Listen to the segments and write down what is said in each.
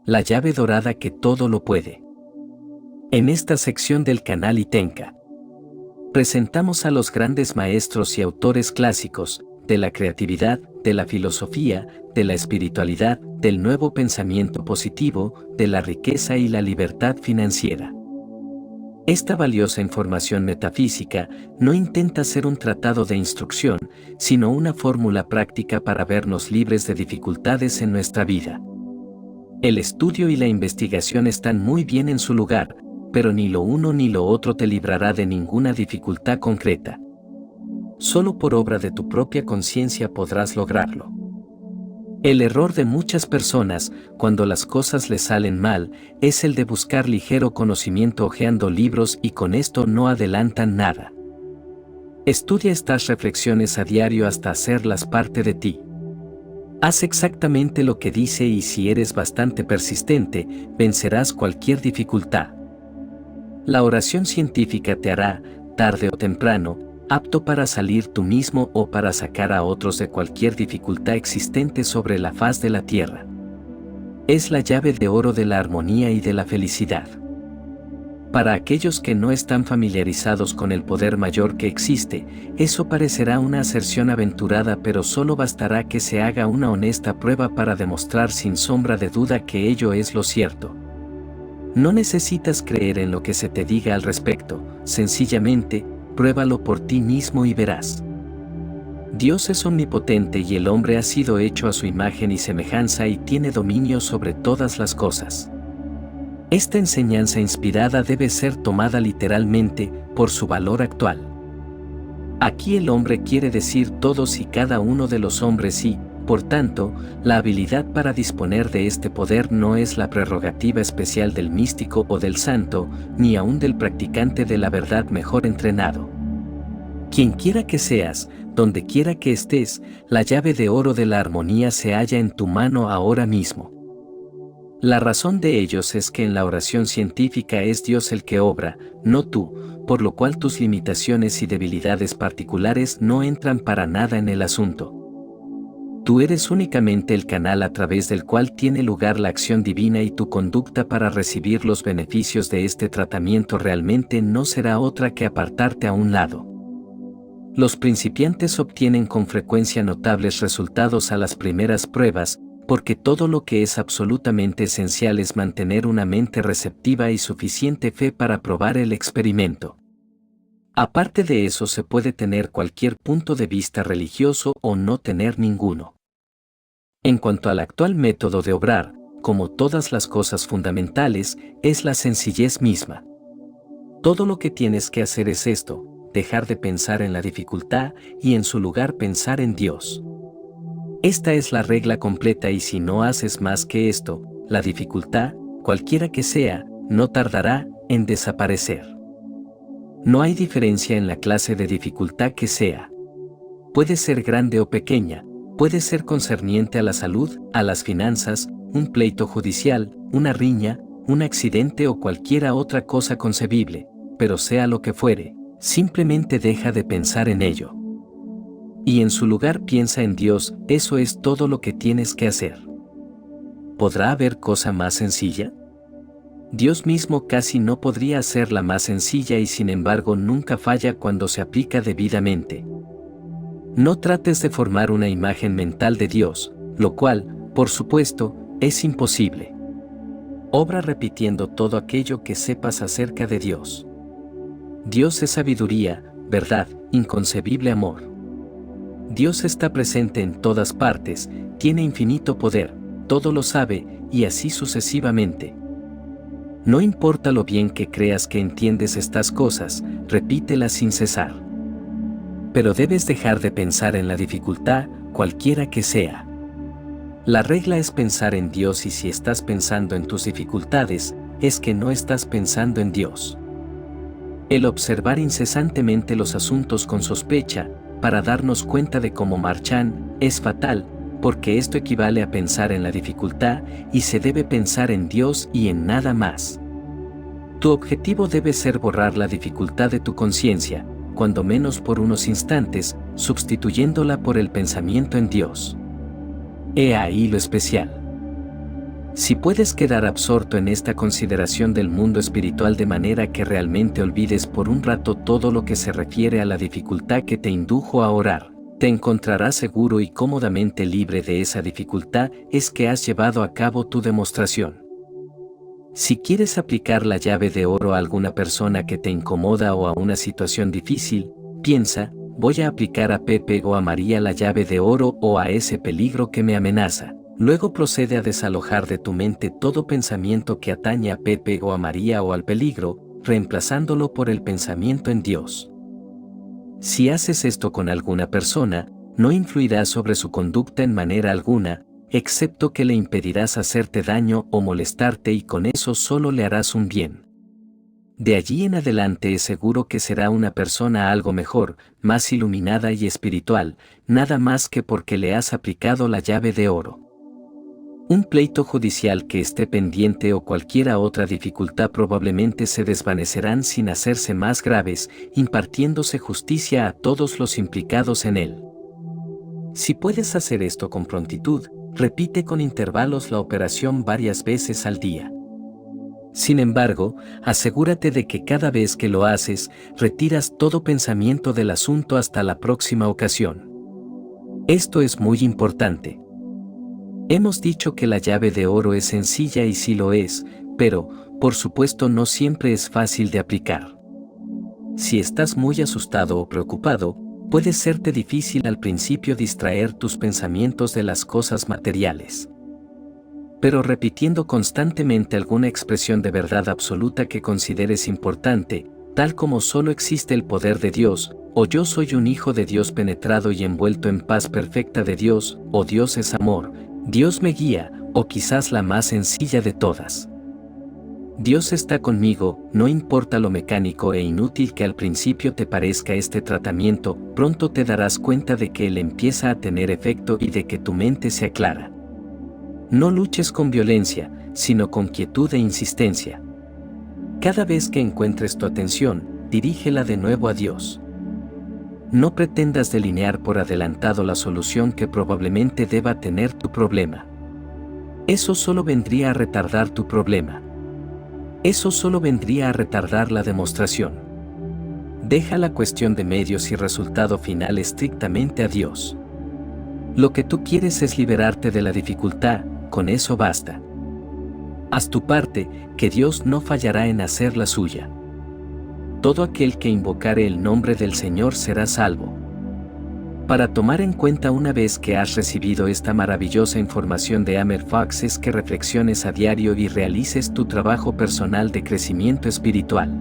La llave dorada que todo lo puede. En esta sección del canal Itenca, presentamos a los grandes maestros y autores clásicos, de la creatividad, de la filosofía, de la espiritualidad, del nuevo pensamiento positivo, de la riqueza y la libertad financiera. Esta valiosa información metafísica no intenta ser un tratado de instrucción, sino una fórmula práctica para vernos libres de dificultades en nuestra vida. El estudio y la investigación están muy bien en su lugar, pero ni lo uno ni lo otro te librará de ninguna dificultad concreta. Solo por obra de tu propia conciencia podrás lograrlo. El error de muchas personas, cuando las cosas les salen mal, es el de buscar ligero conocimiento hojeando libros y con esto no adelantan nada. Estudia estas reflexiones a diario hasta hacerlas parte de ti. Haz exactamente lo que dice y si eres bastante persistente, vencerás cualquier dificultad. La oración científica te hará, tarde o temprano, apto para salir tú mismo o para sacar a otros de cualquier dificultad existente sobre la faz de la tierra. Es la llave de oro de la armonía y de la felicidad. Para aquellos que no están familiarizados con el poder mayor que existe, eso parecerá una aserción aventurada, pero solo bastará que se haga una honesta prueba para demostrar sin sombra de duda que ello es lo cierto. No necesitas creer en lo que se te diga al respecto, sencillamente, pruébalo por ti mismo y verás. Dios es omnipotente y el hombre ha sido hecho a su imagen y semejanza y tiene dominio sobre todas las cosas. Esta enseñanza inspirada debe ser tomada literalmente, por su valor actual. Aquí el hombre quiere decir todos y cada uno de los hombres y, por tanto, la habilidad para disponer de este poder no es la prerrogativa especial del místico o del santo, ni aun del practicante de la verdad mejor entrenado. Quien quiera que seas, donde quiera que estés, la llave de oro de la armonía se halla en tu mano ahora mismo. La razón de ellos es que en la oración científica es Dios el que obra, no tú, por lo cual tus limitaciones y debilidades particulares no entran para nada en el asunto. Tú eres únicamente el canal a través del cual tiene lugar la acción divina y tu conducta para recibir los beneficios de este tratamiento realmente no será otra que apartarte a un lado. Los principiantes obtienen con frecuencia notables resultados a las primeras pruebas, porque todo lo que es absolutamente esencial es mantener una mente receptiva y suficiente fe para probar el experimento. Aparte de eso se puede tener cualquier punto de vista religioso o no tener ninguno. En cuanto al actual método de obrar, como todas las cosas fundamentales, es la sencillez misma. Todo lo que tienes que hacer es esto, dejar de pensar en la dificultad y en su lugar pensar en Dios. Esta es la regla completa y si no haces más que esto, la dificultad, cualquiera que sea, no tardará en desaparecer. No hay diferencia en la clase de dificultad que sea. Puede ser grande o pequeña, puede ser concerniente a la salud, a las finanzas, un pleito judicial, una riña, un accidente o cualquiera otra cosa concebible, pero sea lo que fuere, simplemente deja de pensar en ello. Y en su lugar piensa en Dios, eso es todo lo que tienes que hacer. ¿Podrá haber cosa más sencilla? Dios mismo casi no podría hacerla más sencilla y sin embargo nunca falla cuando se aplica debidamente. No trates de formar una imagen mental de Dios, lo cual, por supuesto, es imposible. Obra repitiendo todo aquello que sepas acerca de Dios. Dios es sabiduría, verdad, inconcebible amor. Dios está presente en todas partes, tiene infinito poder, todo lo sabe, y así sucesivamente. No importa lo bien que creas que entiendes estas cosas, repítelas sin cesar. Pero debes dejar de pensar en la dificultad, cualquiera que sea. La regla es pensar en Dios y si estás pensando en tus dificultades, es que no estás pensando en Dios. El observar incesantemente los asuntos con sospecha, para darnos cuenta de cómo marchan, es fatal, porque esto equivale a pensar en la dificultad y se debe pensar en Dios y en nada más. Tu objetivo debe ser borrar la dificultad de tu conciencia, cuando menos por unos instantes, sustituyéndola por el pensamiento en Dios. He ahí lo especial. Si puedes quedar absorto en esta consideración del mundo espiritual de manera que realmente olvides por un rato todo lo que se refiere a la dificultad que te indujo a orar, te encontrarás seguro y cómodamente libre de esa dificultad es que has llevado a cabo tu demostración. Si quieres aplicar la llave de oro a alguna persona que te incomoda o a una situación difícil, piensa, voy a aplicar a Pepe o a María la llave de oro o a ese peligro que me amenaza. Luego procede a desalojar de tu mente todo pensamiento que atañe a Pepe o a María o al peligro, reemplazándolo por el pensamiento en Dios. Si haces esto con alguna persona, no influirás sobre su conducta en manera alguna, excepto que le impedirás hacerte daño o molestarte y con eso solo le harás un bien. De allí en adelante es seguro que será una persona algo mejor, más iluminada y espiritual, nada más que porque le has aplicado la llave de oro. Un pleito judicial que esté pendiente o cualquiera otra dificultad probablemente se desvanecerán sin hacerse más graves, impartiéndose justicia a todos los implicados en él. Si puedes hacer esto con prontitud, repite con intervalos la operación varias veces al día. Sin embargo, asegúrate de que cada vez que lo haces, retiras todo pensamiento del asunto hasta la próxima ocasión. Esto es muy importante. Hemos dicho que la llave de oro es sencilla y sí lo es, pero, por supuesto, no siempre es fácil de aplicar. Si estás muy asustado o preocupado, puede serte difícil al principio distraer tus pensamientos de las cosas materiales. Pero repitiendo constantemente alguna expresión de verdad absoluta que consideres importante, tal como solo existe el poder de Dios, o yo soy un hijo de Dios penetrado y envuelto en paz perfecta de Dios, o Dios es amor, Dios me guía, o quizás la más sencilla de todas. Dios está conmigo, no importa lo mecánico e inútil que al principio te parezca este tratamiento, pronto te darás cuenta de que él empieza a tener efecto y de que tu mente se aclara. No luches con violencia, sino con quietud e insistencia. Cada vez que encuentres tu atención, dirígela de nuevo a Dios. No pretendas delinear por adelantado la solución que probablemente deba tener tu problema. Eso solo vendría a retardar tu problema. Eso solo vendría a retardar la demostración. Deja la cuestión de medios y resultado final estrictamente a Dios. Lo que tú quieres es liberarte de la dificultad, con eso basta. Haz tu parte, que Dios no fallará en hacer la suya. Todo aquel que invocare el nombre del Señor será salvo. Para tomar en cuenta una vez que has recibido esta maravillosa información de Amer Fox es que reflexiones a diario y realices tu trabajo personal de crecimiento espiritual.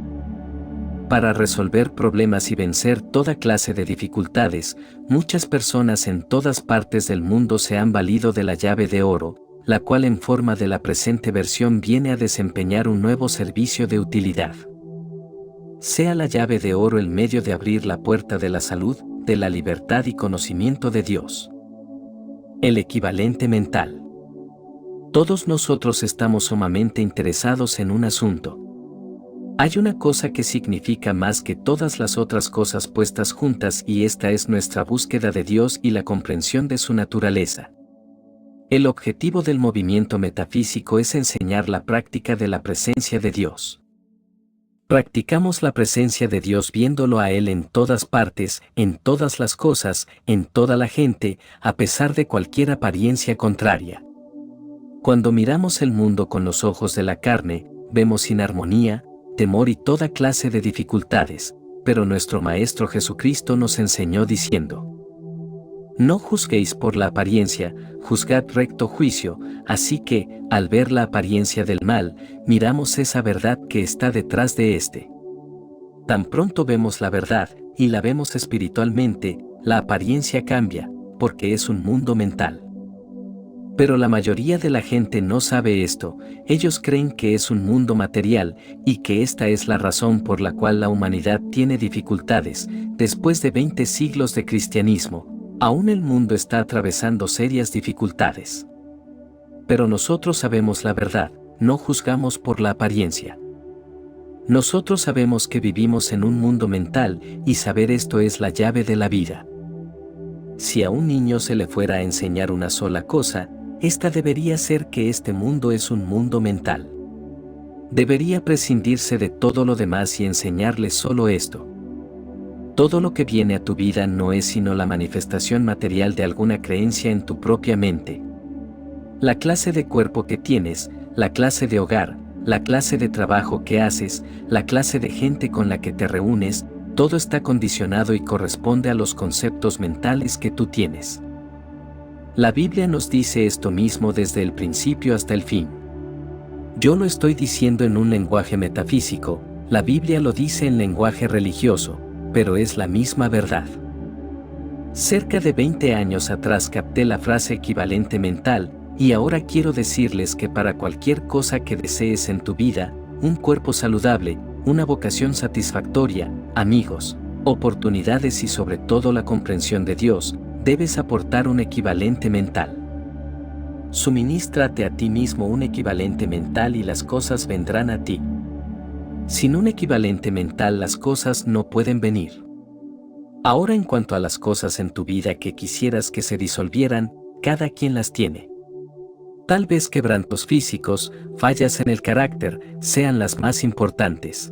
Para resolver problemas y vencer toda clase de dificultades, muchas personas en todas partes del mundo se han valido de la llave de oro, la cual en forma de la presente versión viene a desempeñar un nuevo servicio de utilidad. Sea la llave de oro el medio de abrir la puerta de la salud, de la libertad y conocimiento de Dios. El equivalente mental. Todos nosotros estamos sumamente interesados en un asunto. Hay una cosa que significa más que todas las otras cosas puestas juntas y esta es nuestra búsqueda de Dios y la comprensión de su naturaleza. El objetivo del movimiento metafísico es enseñar la práctica de la presencia de Dios. Practicamos la presencia de Dios viéndolo a Él en todas partes, en todas las cosas, en toda la gente, a pesar de cualquier apariencia contraria. Cuando miramos el mundo con los ojos de la carne, vemos inarmonía, temor y toda clase de dificultades, pero nuestro Maestro Jesucristo nos enseñó diciendo: no juzguéis por la apariencia, juzgad recto juicio, así que, al ver la apariencia del mal, miramos esa verdad que está detrás de éste. Tan pronto vemos la verdad, y la vemos espiritualmente, la apariencia cambia, porque es un mundo mental. Pero la mayoría de la gente no sabe esto, ellos creen que es un mundo material, y que esta es la razón por la cual la humanidad tiene dificultades. Después de 20 siglos de cristianismo, aún el mundo está atravesando serias dificultades. Pero nosotros sabemos la verdad, no juzgamos por la apariencia. Nosotros sabemos que vivimos en un mundo mental, y saber esto es la llave de la vida. Si a un niño se le fuera a enseñar una sola cosa, Esta debería ser que este mundo es un mundo mental. Debería prescindirse de todo lo demás y enseñarles solo esto. Todo lo que viene a tu vida no es sino la manifestación material de alguna creencia en tu propia mente. La clase de cuerpo que tienes, la clase de hogar, la clase de trabajo que haces, la clase de gente con la que te reúnes, todo está condicionado y corresponde a los conceptos mentales que tú tienes. La Biblia nos dice esto mismo desde el principio hasta el fin. Yo lo estoy diciendo en un lenguaje metafísico, la Biblia lo dice en lenguaje religioso, pero es la misma verdad. Cerca de 20 años atrás capté la frase equivalente mental, y ahora quiero decirles que para cualquier cosa que desees en tu vida, un cuerpo saludable, una vocación satisfactoria, amigos, oportunidades y sobre todo la comprensión de Dios, debes aportar un equivalente mental. Suminístrate a ti mismo un equivalente mental y las cosas vendrán a ti. Sin un equivalente mental las cosas no pueden venir. Ahora en cuanto a las cosas en tu vida que quisieras que se disolvieran, cada quien las tiene. Tal vez quebrantos físicos, fallas en el carácter, sean las más importantes.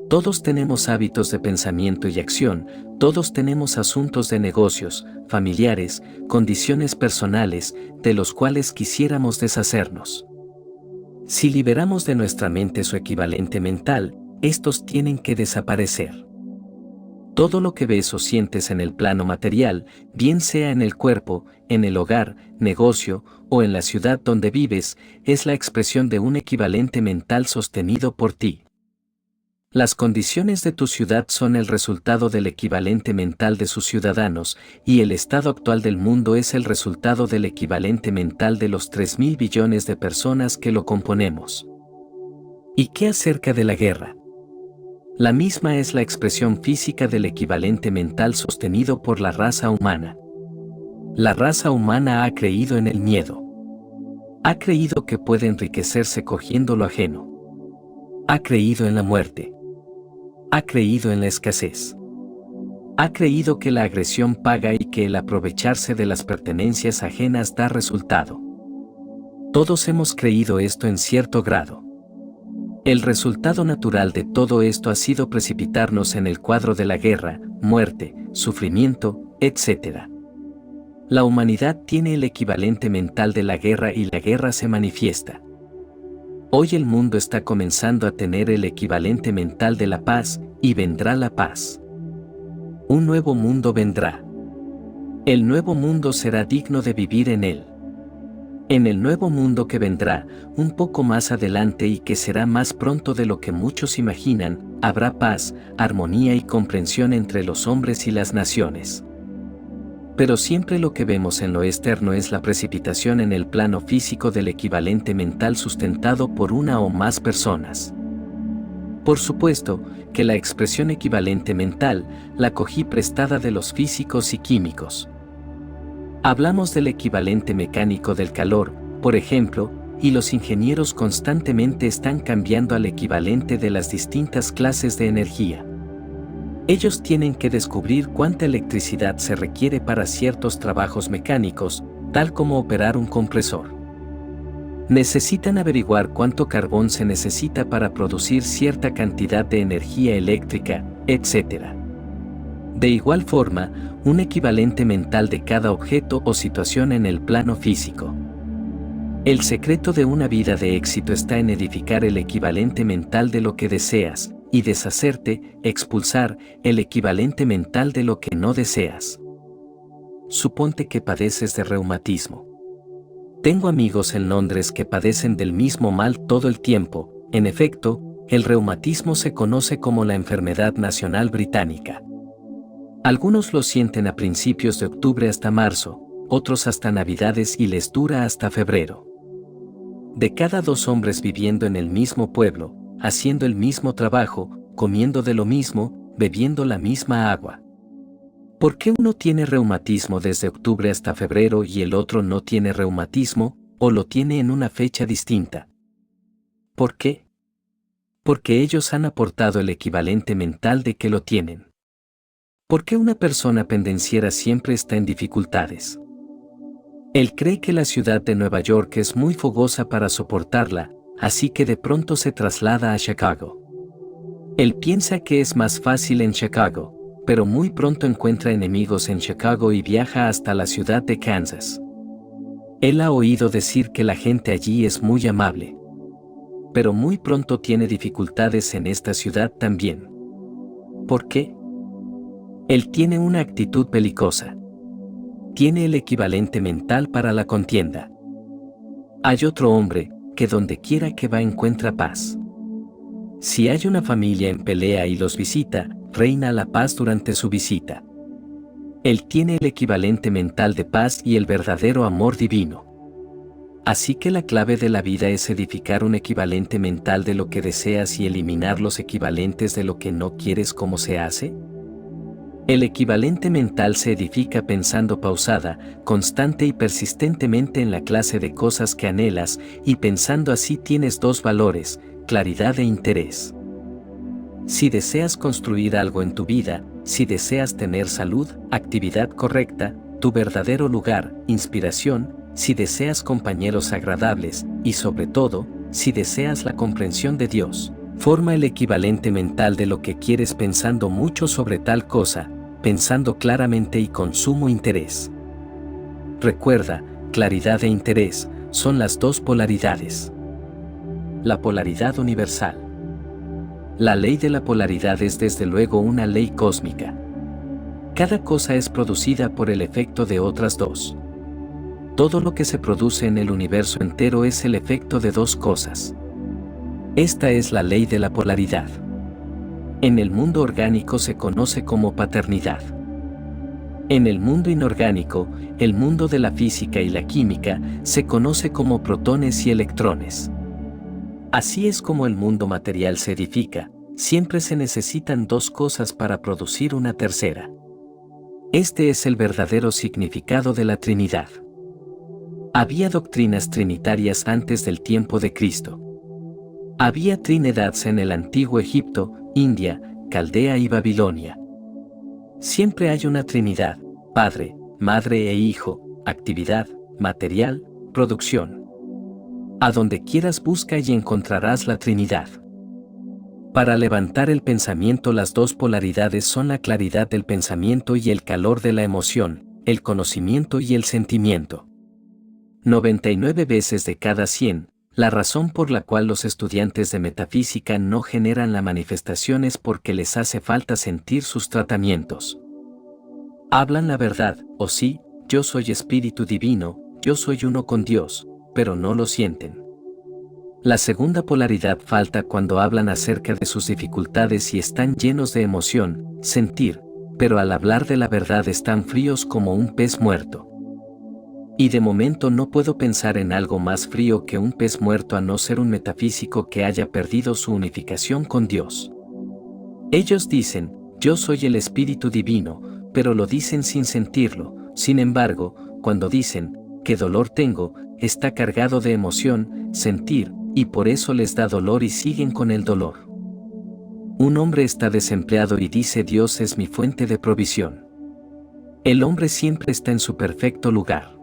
Todos tenemos hábitos de pensamiento y acción, todos tenemos asuntos de negocios, familiares, condiciones personales, de los cuales quisiéramos deshacernos. Si liberamos de nuestra mente su equivalente mental, estos tienen que desaparecer. Todo lo que ves o sientes en el plano material, bien sea en el cuerpo, en el hogar, negocio o en la ciudad donde vives, es la expresión de un equivalente mental sostenido por ti. Las condiciones de tu ciudad son el resultado del equivalente mental de sus ciudadanos, y el estado actual del mundo es el resultado del equivalente mental de los 3.000 billones de personas que lo componemos. ¿Y qué acerca de la guerra? La misma es la expresión física del equivalente mental sostenido por la raza humana. La raza humana ha creído en el miedo. Ha creído que puede enriquecerse cogiendo lo ajeno. Ha creído en la muerte. Ha creído en la escasez. Ha creído que la agresión paga y que el aprovecharse de las pertenencias ajenas da resultado. Todos hemos creído esto en cierto grado. El resultado natural de todo esto ha sido precipitarnos en el cuadro de la guerra, muerte, sufrimiento, etc. La humanidad tiene el equivalente mental de la guerra y la guerra se manifiesta. Hoy el mundo está comenzando a tener el equivalente mental de la paz, y vendrá la paz. Un nuevo mundo vendrá. El nuevo mundo será digno de vivir en él. En el nuevo mundo que vendrá, un poco más adelante y que será más pronto de lo que muchos imaginan, habrá paz, armonía y comprensión entre los hombres y las naciones. Pero siempre lo que vemos en lo externo es la precipitación en el plano físico del equivalente mental sustentado por una o más personas. Por supuesto, que la expresión equivalente mental, la cogí prestada de los físicos y químicos. Hablamos del equivalente mecánico del calor, por ejemplo, y los ingenieros constantemente están cambiando al equivalente de las distintas clases de energía. Ellos tienen que descubrir cuánta electricidad se requiere para ciertos trabajos mecánicos, tal como operar un compresor. Necesitan averiguar cuánto carbón se necesita para producir cierta cantidad de energía eléctrica, etc. De igual forma, un equivalente mental de cada objeto o situación en el plano físico. El secreto de una vida de éxito está en edificar el equivalente mental de lo que deseas, y deshacerte, expulsar, el equivalente mental de lo que no deseas. Suponte que padeces de reumatismo. Tengo amigos en Londres que padecen del mismo mal todo el tiempo. En efecto, el reumatismo se conoce como la enfermedad nacional británica. Algunos lo sienten a principios de octubre hasta marzo, otros hasta Navidades y les dura hasta febrero. De cada 2 hombres viviendo en el mismo pueblo, haciendo el mismo trabajo, comiendo de lo mismo, bebiendo la misma agua. ¿Por qué uno tiene reumatismo desde octubre hasta febrero y el otro no tiene reumatismo, o lo tiene en una fecha distinta? ¿Por qué? Porque ellos han aportado el equivalente mental de que lo tienen. ¿Por qué una persona pendenciera siempre está en dificultades? Él cree que la ciudad de Nueva York es muy fogosa para soportarla, así que de pronto se traslada a Chicago. Él piensa que es más fácil en Chicago, pero muy pronto encuentra enemigos en Chicago y viaja hasta la ciudad de Kansas. Él ha oído decir que la gente allí es muy amable. Pero muy pronto tiene dificultades en esta ciudad también. ¿Por qué? Él tiene una actitud belicosa. Tiene el equivalente mental para la contienda. Hay otro hombre que donde quiera que va encuentra paz. Si hay una familia en pelea y los visita, reina la paz durante su visita. Él tiene el equivalente mental de paz y el verdadero amor divino. Así que la clave de la vida es edificar un equivalente mental de lo que deseas y eliminar los equivalentes de lo que no quieres. ¿Cómo se hace? El equivalente mental se edifica pensando pausada, constante y persistentemente en la clase de cosas que anhelas, y pensando así tienes dos valores, claridad e interés. Si deseas construir algo en tu vida, si deseas tener salud, actividad correcta, tu verdadero lugar, inspiración, si deseas compañeros agradables, y sobre todo, si deseas la comprensión de Dios, forma el equivalente mental de lo que quieres pensando mucho sobre tal cosa, pensando claramente y con sumo interés. Recuerda, claridad e interés son las dos polaridades. La polaridad universal. La ley de la polaridad es desde luego una ley cósmica. Cada cosa es producida por el efecto de otras dos. Todo lo que se produce en el universo entero es el efecto de dos cosas. Esta es la ley de la polaridad. En el mundo orgánico se conoce como paternidad. En el mundo inorgánico, el mundo de la física y la química, se conoce como protones y electrones. Así es como el mundo material se edifica, siempre se necesitan dos cosas para producir una tercera. Este es el verdadero significado de la Trinidad. Había doctrinas trinitarias antes del tiempo de Cristo. Había trinidades en el antiguo Egipto, India, Caldea y Babilonia. Siempre hay una Trinidad, Padre, Madre e Hijo, actividad, material, producción. A donde quieras busca y encontrarás la Trinidad. Para levantar el pensamiento, las dos polaridades son la claridad del pensamiento y el calor de la emoción, el conocimiento y el sentimiento. 99 veces de cada 100, la razón por la cual los estudiantes de metafísica no generan la manifestación es porque les hace falta sentir sus tratamientos. Hablan la verdad, o sí, yo soy espíritu divino, yo soy uno con Dios, pero no lo sienten. La segunda polaridad falta cuando hablan acerca de sus dificultades y están llenos de emoción, sentir, pero al hablar de la verdad están fríos como un pez muerto. Y de momento no puedo pensar en algo más frío que un pez muerto a no ser un metafísico que haya perdido su unificación con Dios. Ellos dicen, yo soy el Espíritu Divino, pero lo dicen sin sentirlo. Sin embargo, cuando dicen, qué dolor tengo, está cargado de emoción, sentir, y por eso les da dolor y siguen con el dolor. Un hombre está desempleado y dice Dios es mi fuente de provisión. El hombre siempre está en su perfecto lugar.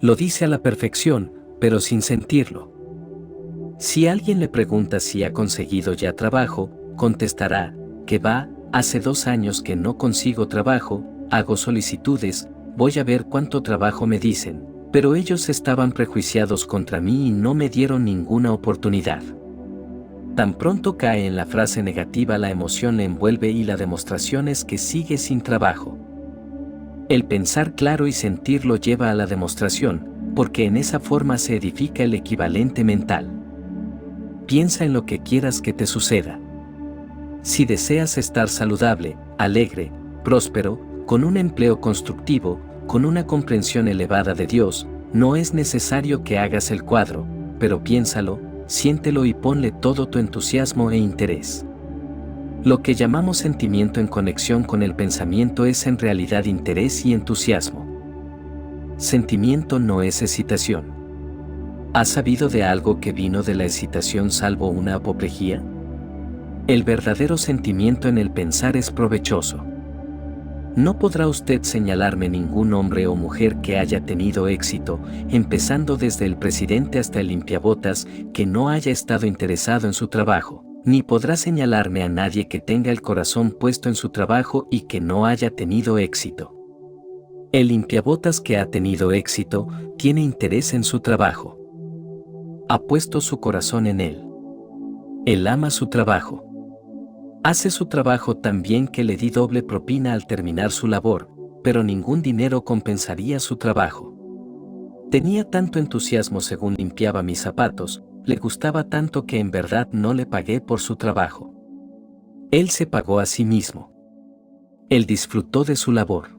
Lo dice a la perfección, pero sin sentirlo. Si alguien le pregunta si ha conseguido ya trabajo, contestará, que va, hace 2 años que no consigo trabajo, hago solicitudes, voy a ver cuánto trabajo me dicen, pero ellos estaban prejuiciados contra mí y no me dieron ninguna oportunidad. Tan pronto cae en la frase negativa la emoción le envuelve y la demostración es que sigue sin trabajo. El pensar claro y sentir lo lleva a la demostración, porque en esa forma se edifica el equivalente mental. Piensa en lo que quieras que te suceda. Si deseas estar saludable, alegre, próspero, con un empleo constructivo, con una comprensión elevada de Dios, no es necesario que hagas el cuadro, pero piénsalo, siéntelo y ponle todo tu entusiasmo e interés. Lo que llamamos sentimiento en conexión con el pensamiento es en realidad interés y entusiasmo. Sentimiento no es excitación. ¿Has sabido de algo que vino de la excitación salvo una apoplejía? El verdadero sentimiento en el pensar es provechoso. No podrá usted señalarme ningún hombre o mujer que haya tenido éxito, empezando desde el presidente hasta el limpiabotas, que no haya estado interesado en su trabajo, ni podrá señalarme a nadie que tenga el corazón puesto en su trabajo y que no haya tenido éxito. El limpiabotas que ha tenido éxito tiene interés en su trabajo. Ha puesto su corazón en él. Él ama su trabajo. Hace su trabajo tan bien que le di doble propina al terminar su labor, pero ningún dinero compensaría su trabajo. Tenía tanto entusiasmo según limpiaba mis zapatos, le gustaba tanto que en verdad no le pagué por su trabajo. Él se pagó a sí mismo. Él disfrutó de su labor.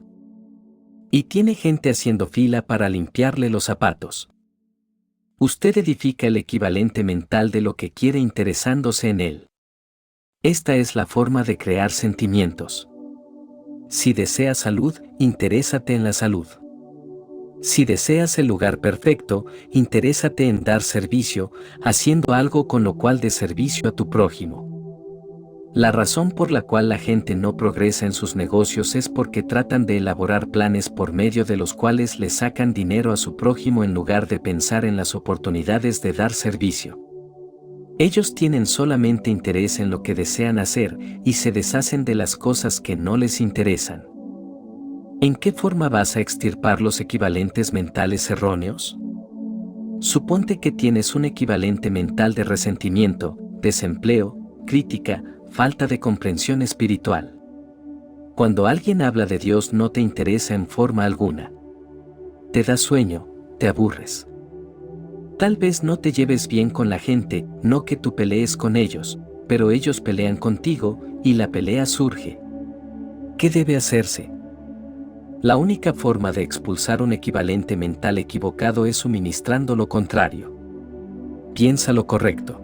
Y tiene gente haciendo fila para limpiarle los zapatos. Usted edifica el equivalente mental de lo que quiere interesándose en él. Esta es la forma de crear sentimientos. Si deseas salud, interésate en la salud. Si deseas el lugar perfecto, interésate en dar servicio, haciendo algo con lo cual des servicio a tu prójimo. La razón por la cual la gente no progresa en sus negocios es porque tratan de elaborar planes por medio de los cuales le sacan dinero a su prójimo en lugar de pensar en las oportunidades de dar servicio. Ellos tienen solamente interés en lo que desean hacer y se deshacen de las cosas que no les interesan. ¿En qué forma vas a extirpar los equivalentes mentales erróneos? Suponte que tienes un equivalente mental de resentimiento, desempleo, crítica, falta de comprensión espiritual. Cuando alguien habla de Dios no te interesa en forma alguna. Te da sueño, te aburres. Tal vez no te lleves bien con la gente, no que tú pelees con ellos, pero ellos pelean contigo y la pelea surge. ¿Qué debe hacerse? La única forma de expulsar un equivalente mental equivocado es suministrando lo contrario. Piensa lo correcto.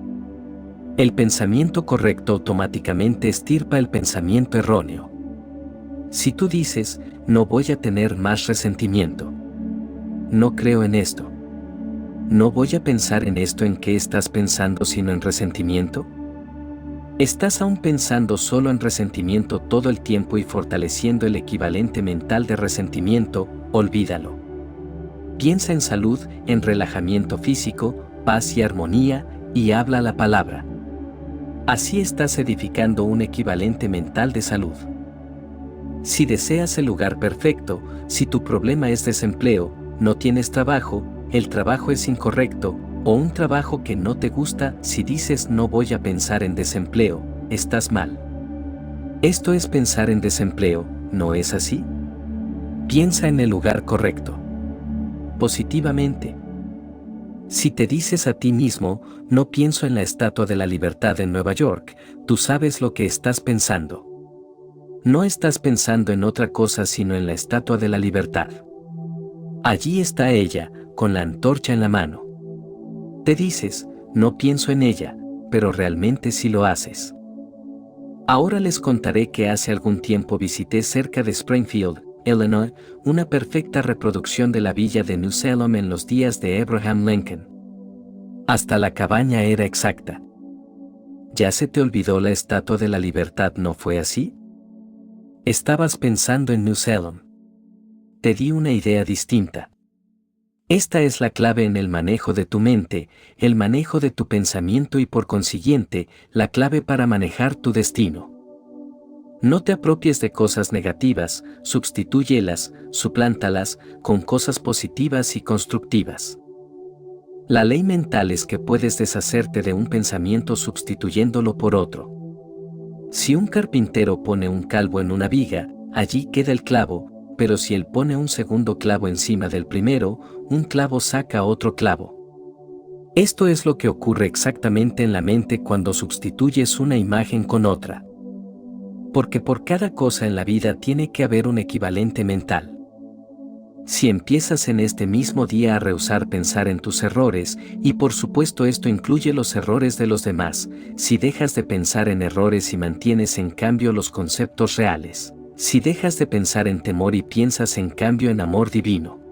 El pensamiento correcto automáticamente estirpa el pensamiento erróneo. Si tú dices, no voy a tener más resentimiento. No creo en esto. ¿No voy a pensar en esto? ¿En qué estás pensando sino en resentimiento? ¿Estás aún pensando solo en resentimiento todo el tiempo y fortaleciendo el equivalente mental de resentimiento? Olvídalo. Piensa en salud, en relajamiento físico, paz y armonía, y habla la palabra. Así estás edificando un equivalente mental de salud. Si deseas el lugar perfecto, si tu problema es desempleo, no tienes trabajo, el trabajo es incorrecto, o un trabajo que no te gusta, si dices no voy a pensar en desempleo, estás mal. Esto es pensar en desempleo, ¿no es así? Piensa en el lugar correcto. Positivamente. Si te dices a ti mismo, no pienso en la Estatua de la Libertad en Nueva York, tú sabes lo que estás pensando. No estás pensando en otra cosa sino en la Estatua de la Libertad. Allí está ella, con la antorcha en la mano. Te dices, no pienso en ella, pero realmente sí lo haces. Ahora les contaré que hace algún tiempo visité cerca de Springfield, Illinois, una perfecta reproducción de la villa de New Salem en los días de Abraham Lincoln. Hasta la cabaña era exacta. ¿Ya se te olvidó la Estatua de la Libertad, no fue así? Estabas pensando en New Salem. Te di una idea distinta. Esta es la clave en el manejo de tu mente, el manejo de tu pensamiento y por consiguiente, la clave para manejar tu destino. No te apropies de cosas negativas, sustitúyelas, suplántalas con cosas positivas y constructivas. La ley mental es que puedes deshacerte de un pensamiento sustituyéndolo por otro. Si un carpintero pone un clavo en una viga, allí queda el clavo, pero si él pone un segundo clavo encima del primero, un clavo saca otro clavo. Esto es lo que ocurre exactamente en la mente cuando sustituyes una imagen con otra. Porque por cada cosa en la vida tiene que haber un equivalente mental. Si empiezas en este mismo día a rehusar pensar en tus errores, y por supuesto esto incluye los errores de los demás, si dejas de pensar en errores y mantienes en cambio los conceptos reales, si dejas de pensar en temor y piensas en cambio en amor divino,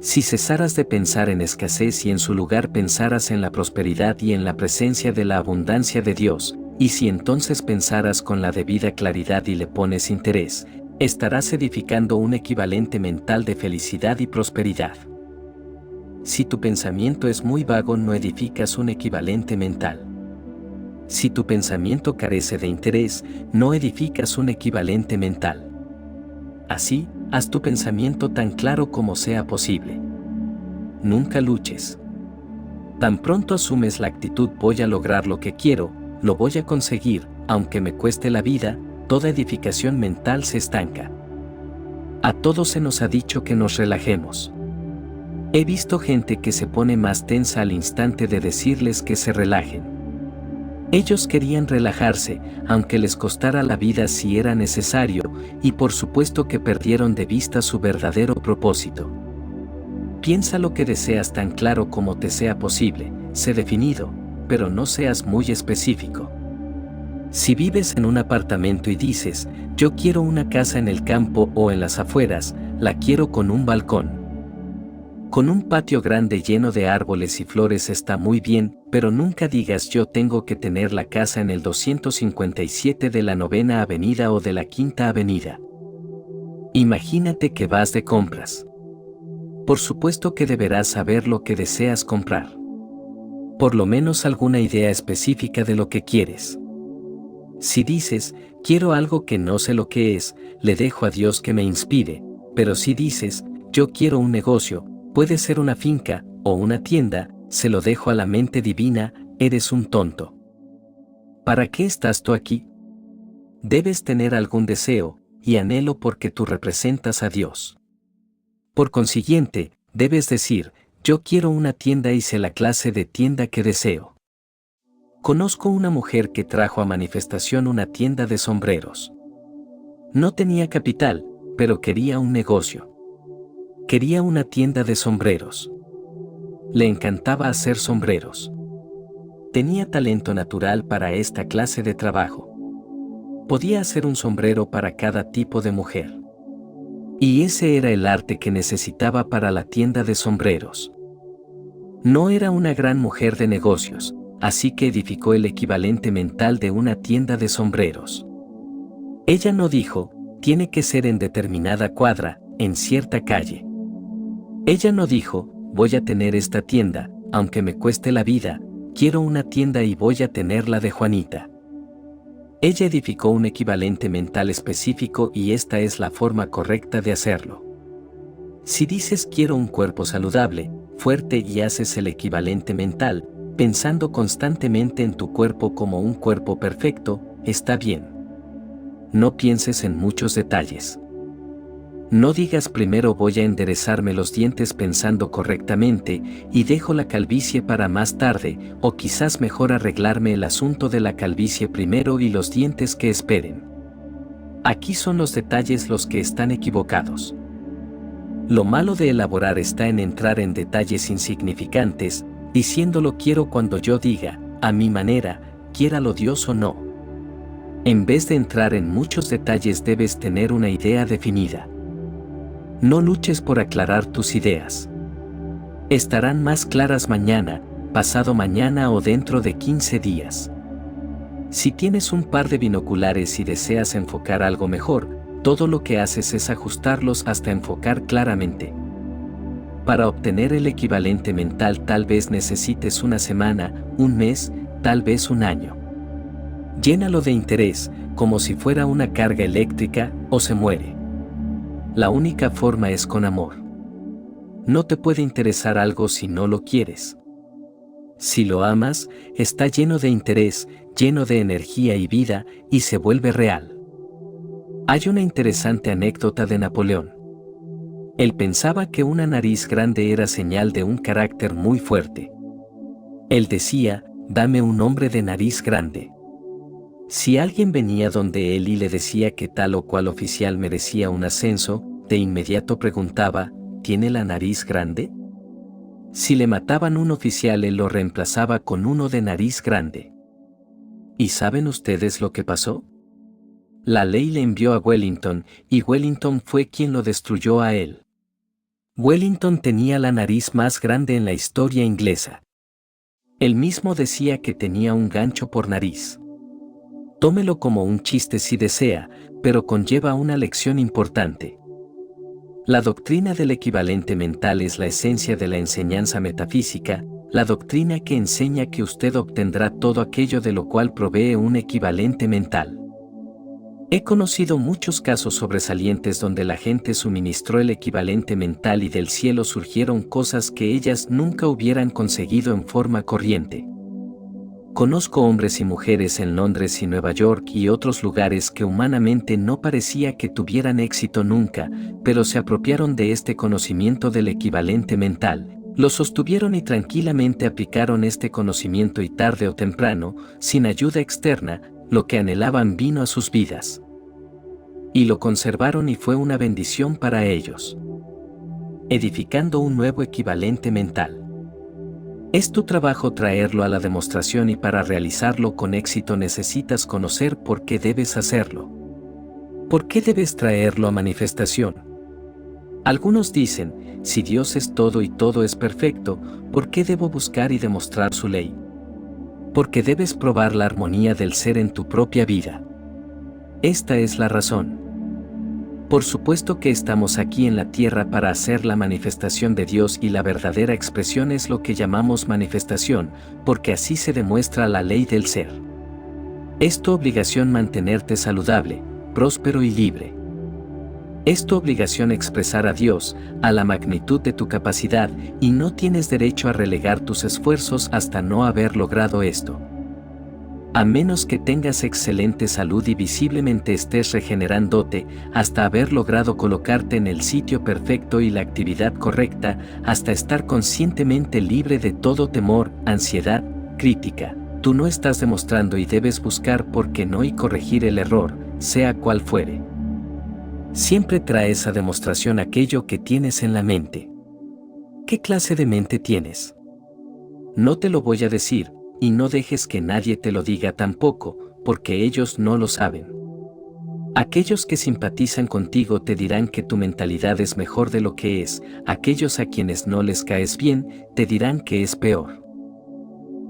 si cesaras de pensar en escasez y en su lugar pensaras en la prosperidad y en la presencia de la abundancia de Dios, y si entonces pensaras con la debida claridad y le pones interés, Estarás edificando un equivalente mental de felicidad y prosperidad. Si tu pensamiento es muy vago, no edificas un equivalente mental. Si tu pensamiento carece de interés, no edificas un equivalente mental. Así, haz tu pensamiento tan claro como sea posible. Nunca luches. Tan pronto asumes la actitud voy a lograr lo que quiero, lo voy a conseguir, aunque me cueste la vida, toda edificación mental se estanca. A todos se nos ha dicho que nos relajemos. He visto gente que se pone más tensa al instante de decirles que se relajen. Ellos querían relajarse, aunque les costara la vida si era necesario, y por supuesto que perdieron de vista su verdadero propósito. Piensa lo que deseas tan claro como te sea posible, sé definido, pero no seas muy específico. Si vives en un apartamento y dices, yo quiero una casa en el campo o en las afueras, la quiero con un balcón. Con un patio grande lleno de árboles y flores está muy bien, pero nunca digas yo tengo que tener la casa en el 257 de la 9ª Avenida o de la 5ª Avenida. Imagínate que vas de compras. Por supuesto que deberás saber lo que deseas comprar. Por lo menos alguna idea específica de lo que quieres. Si dices, quiero algo que no sé lo que es, le dejo a Dios que me inspire, pero si dices, yo quiero un negocio, puede ser una finca o una tienda, se lo dejo a la mente divina, eres un tonto. ¿Para qué estás tú aquí? Debes tener algún deseo y anhelo porque tú representas a Dios. Por consiguiente, debes decir, yo quiero una tienda y sé la clase de tienda que deseo. Conozco una mujer que trajo a manifestación una tienda de sombreros. No tenía capital, pero quería un negocio. Quería una tienda de sombreros. Le encantaba hacer sombreros. Tenía talento natural para esta clase de trabajo. Podía hacer un sombrero para cada tipo de mujer. Y ese era el arte que necesitaba para la tienda de sombreros. No era una gran mujer de negocios, así que edificó el equivalente mental de una tienda de sombreros. Ella no dijo, tiene que ser en determinada cuadra, en cierta calle. Ella no dijo, voy a tener esta tienda, aunque me cueste la vida, quiero una tienda y voy a tener la de Juanita. Ella edificó un equivalente mental específico y esta es la forma correcta de hacerlo. Si dices quiero un cuerpo saludable, fuerte y haces el equivalente mental, pensando constantemente en tu cuerpo como un cuerpo perfecto, está bien. No pienses en muchos detalles. No digas primero voy a enderezarme los dientes pensando correctamente y dejo la calvicie para más tarde, o quizás mejor arreglarme el asunto de la calvicie primero y los dientes que esperen. Aquí son los detalles los que están equivocados. Lo malo de elaborar está en entrar en detalles insignificantes, diciéndolo quiero cuando yo diga, a mi manera, quiéralo Dios o no. En vez de entrar en muchos detalles debes tener una idea definida. No luches por aclarar tus ideas. Estarán más claras mañana, pasado mañana o dentro de 15 días. Si tienes un par de binoculares y deseas enfocar algo mejor, todo lo que haces es ajustarlos hasta enfocar claramente. Para obtener el equivalente mental tal vez necesites una semana, un mes, tal vez un año. Llénalo de interés, como si fuera una carga eléctrica, o se muere. La única forma es con amor. No te puede interesar algo si no lo quieres. Si lo amas, está lleno de interés, lleno de energía y vida, y se vuelve real. Hay una interesante anécdota de Napoleón. Él pensaba que una nariz grande era señal de un carácter muy fuerte. Él decía, dame un hombre de nariz grande. Si alguien venía donde él y le decía que tal o cual oficial merecía un ascenso, de inmediato preguntaba, ¿tiene la nariz grande? Si le mataban un oficial él lo reemplazaba con uno de nariz grande. ¿Y saben ustedes lo que pasó? La ley le envió a Wellington, y Wellington fue quien lo destruyó a él. Wellington tenía la nariz más grande en la historia inglesa. Él mismo decía que tenía un gancho por nariz. Tómelo como un chiste si desea, pero conlleva una lección importante. La doctrina del equivalente mental es la esencia de la enseñanza metafísica, la doctrina que enseña que usted obtendrá todo aquello de lo cual provee un equivalente mental. He conocido muchos casos sobresalientes donde la gente suministró el equivalente mental y del cielo surgieron cosas que ellas nunca hubieran conseguido en forma corriente. Conozco hombres y mujeres en Londres y Nueva York y otros lugares que humanamente no parecía que tuvieran éxito nunca, pero se apropiaron de este conocimiento del equivalente mental, lo sostuvieron y tranquilamente aplicaron este conocimiento y tarde o temprano, sin ayuda externa, lo que anhelaban vino a sus vidas. Y lo conservaron y fue una bendición para ellos. Edificando un nuevo equivalente mental. Es tu trabajo traerlo a la demostración y para realizarlo con éxito necesitas conocer por qué debes hacerlo. ¿Por qué debes traerlo a manifestación? Algunos dicen, si Dios es todo y todo es perfecto, ¿por qué debo buscar y demostrar su ley? Porque debes probar la armonía del ser en tu propia vida. Esta es la razón. Por supuesto que estamos aquí en la tierra para hacer la manifestación de Dios y la verdadera expresión es lo que llamamos manifestación, porque así se demuestra la ley del ser. Es tu obligación mantenerte saludable, próspero y libre. Es tu obligación expresar a Dios, a la magnitud de tu capacidad, y no tienes derecho a relegar tus esfuerzos hasta no haber logrado esto. A menos que tengas excelente salud y visiblemente estés regenerándote, hasta haber logrado colocarte en el sitio perfecto y la actividad correcta, hasta estar conscientemente libre de todo temor, ansiedad, crítica. Tú no estás demostrando y debes buscar por qué no y corregir el error, sea cual fuere. Siempre traes a demostración aquello que tienes en la mente. ¿Qué clase de mente tienes? No te lo voy a decir, y no dejes que nadie te lo diga tampoco, porque ellos no lo saben. Aquellos que simpatizan contigo te dirán que tu mentalidad es mejor de lo que es, aquellos a quienes no les caes bien, te dirán que es peor.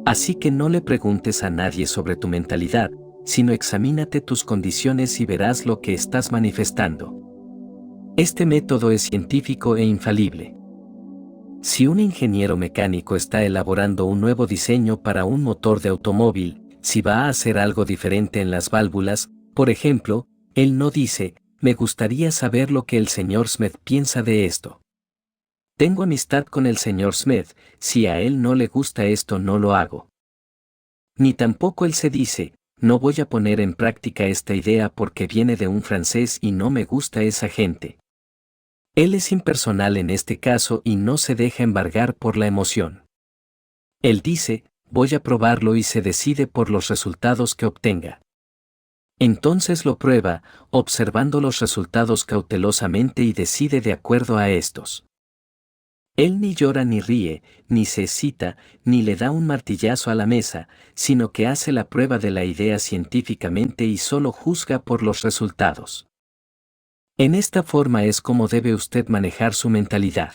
Así que no le preguntes a nadie sobre tu mentalidad, sino examínate tus condiciones y verás lo que estás manifestando. Este método es científico e infalible. Si un ingeniero mecánico está elaborando un nuevo diseño para un motor de automóvil, si va a hacer algo diferente en las válvulas, por ejemplo, él no dice, me gustaría saber lo que el señor Smith piensa de esto. Tengo amistad con el señor Smith, si a él no le gusta esto no lo hago. Ni tampoco él se dice, no voy a poner en práctica esta idea porque viene de un francés y no me gusta esa gente. Él es impersonal en este caso y no se deja embargar por la emoción. Él dice, voy a probarlo y se decide por los resultados que obtenga. Entonces lo prueba, observando los resultados cautelosamente y decide de acuerdo a estos. Él ni llora ni ríe, ni se excita, ni le da un martillazo a la mesa, sino que hace la prueba de la idea científicamente y solo juzga por los resultados. En esta forma es como debe usted manejar su mentalidad.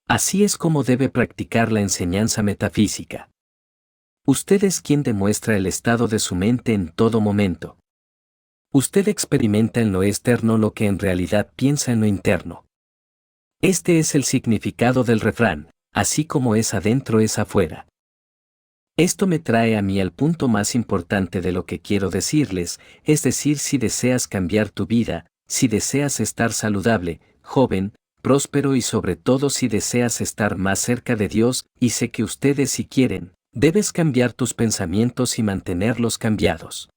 Así es como debe practicar la enseñanza metafísica. Usted es quien demuestra el estado de su mente en todo momento. Usted experimenta en lo externo lo que en realidad piensa en lo interno. Este es el significado del refrán, así como es adentro es afuera. Esto me trae a mí al punto más importante de lo que quiero decirles, es decir, si deseas cambiar tu vida, si deseas estar saludable, joven, próspero y sobre todo si deseas estar más cerca de Dios, y sé que ustedes si quieren, debes cambiar tus pensamientos y mantenerlos cambiados.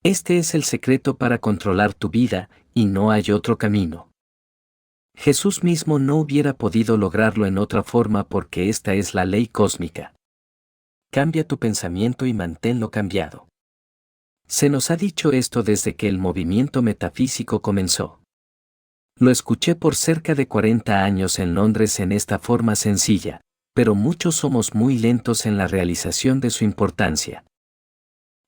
Este es el secreto para controlar tu vida, y no hay otro camino. Jesús mismo no hubiera podido lograrlo en otra forma porque esta es la ley cósmica. Cambia tu pensamiento y manténlo cambiado. Se nos ha dicho esto desde que el movimiento metafísico comenzó. Lo escuché por cerca de 40 años en Londres en esta forma sencilla, pero muchos somos muy lentos en la realización de su importancia.